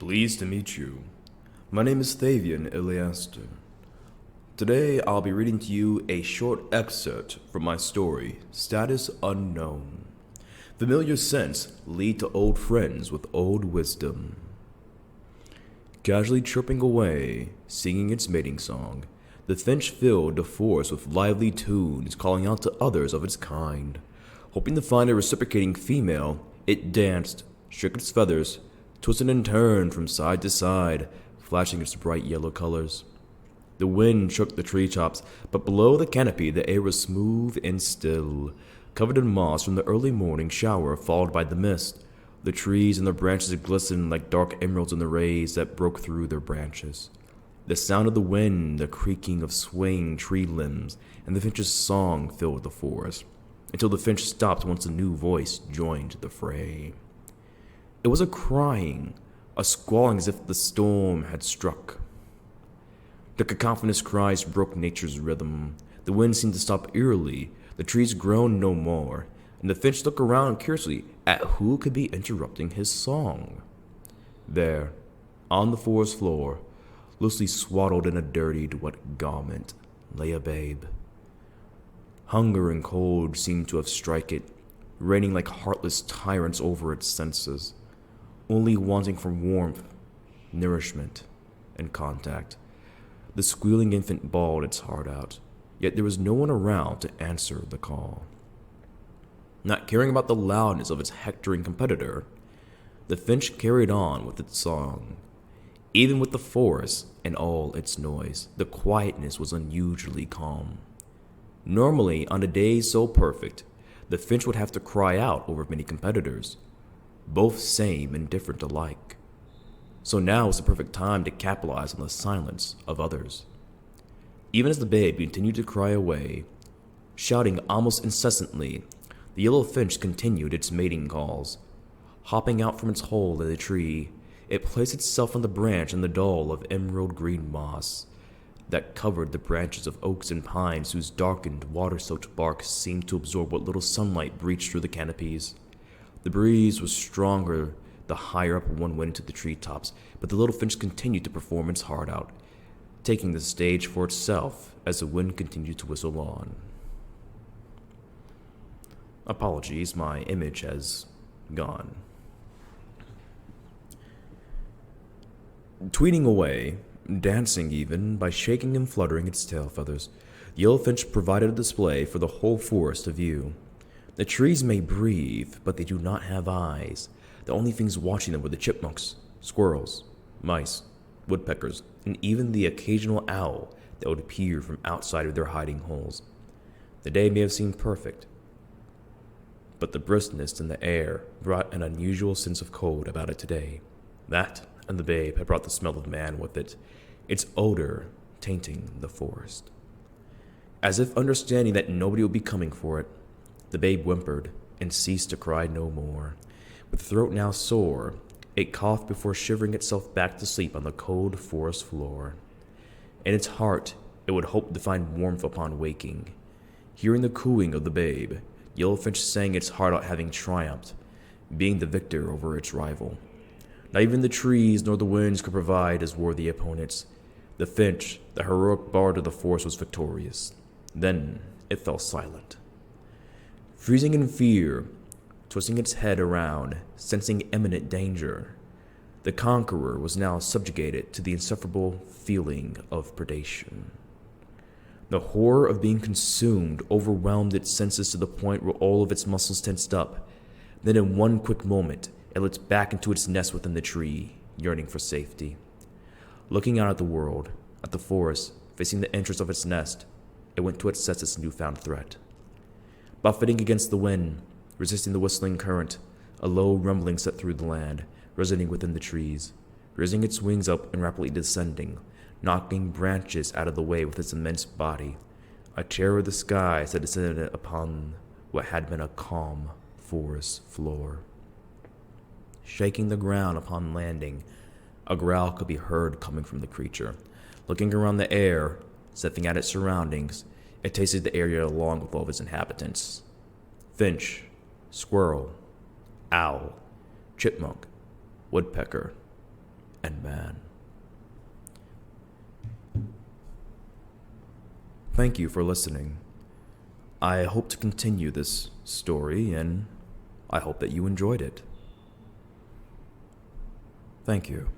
Pleased to meet you. My name is Thavien Yliaster. Today I'll be reading to you a short excerpt from my story, Status Unknown. Familiar scents lead to old friends with old wisdom. Casually chirping away, singing its mating song, the finch filled the forest with lively tunes calling out to others of its kind. Hoping to find a reciprocating female, it danced, shook its feathers, twisted and turned from side to side, flashing its bright yellow colors. The wind shook the treetops, but below the canopy the air was smooth and still, covered in moss from the early morning shower followed by the mist. The trees and their branches glistened like dark emeralds in the rays that broke through their branches. The sound of the wind, the creaking of swaying tree limbs, and the finch's song filled the forest, until the finch stopped once a new voice joined the fray. It was a crying, a squalling as if the storm had struck. The cacophonous cries broke nature's rhythm. The wind seemed to stop eerily, the trees groaned no more, and the finch looked around curiously at who could be interrupting his song. There, on the forest floor, loosely swaddled in a dirtied, wet garment, lay a babe. Hunger and cold seemed to have struck it, reigning like heartless tyrants over its senses, only wanting for warmth, nourishment, and contact. The squealing infant bawled its heart out, yet there was no one around to answer the call. Not caring about the loudness of its hectoring competitor, the finch carried on with its song. Even with the forest and all its noise, the quietness was unusually calm. Normally, on a day so perfect, the finch would have to cry out over many competitors, both same and different alike. So now was the perfect time to capitalize on the silence of others. Even as the babe continued to cry away, shouting almost incessantly, the yellow finch continued its mating calls. Hopping out from its hole in the tree, it placed itself on the branch in the doll of emerald green moss that covered the branches of oaks and pines whose darkened, water-soaked bark seemed to absorb what little sunlight breached through the canopies. The breeze was stronger the higher up one went into the treetops, but the little finch continued to perform its heart out, taking the stage for itself as the wind continued to whistle on. Apologies, my image has gone. Tweeting away, dancing even, by shaking and fluttering its tail feathers, the yellow finch provided a display for the whole forest to view. The trees may breathe, but they do not have eyes. The only things watching them were the chipmunks, squirrels, mice, woodpeckers, and even the occasional owl that would peer from outside of their hiding holes. The day may have seemed perfect, but the briskness in the air brought an unusual sense of cold about it today. That and the babe had brought the smell of man with it, its odor tainting the forest. As if understanding that nobody would be coming for it, the babe whimpered and ceased to cry no more. With throat now sore, it coughed before shivering itself back to sleep on the cold forest floor. In its heart, it would hope to find warmth upon waking. Hearing the cooing of the babe, Yellowfinch sang its heart out, having triumphed, being the victor over its rival. Not even the trees nor the winds could provide as worthy opponents. The finch, the heroic bard of the forest, was victorious. Then it fell silent. Freezing in fear, twisting its head around, sensing imminent danger, the conqueror was now subjugated to the insufferable feeling of predation. The horror of being consumed overwhelmed its senses to the point where all of its muscles tensed up. Then in one quick moment, it leapt back into its nest within the tree, yearning for safety. Looking out at the world, at the forest, facing the entrance of its nest, it went to assess its newfound threat. Buffeting against the wind, resisting the whistling current, a low rumbling set through the land, resonating within the trees, raising its wings up and rapidly descending, knocking branches out of the way with its immense body. A terror of the skies had descended upon what had been a calm forest floor. Shaking the ground upon landing, a growl could be heard coming from the creature. Looking around the air, sniffing at its surroundings, it tasted the area along with all of its inhabitants. Finch, squirrel, owl, chipmunk, woodpecker, Thank you for listening. I hope to continue this story, and I hope that you enjoyed it. Thank you.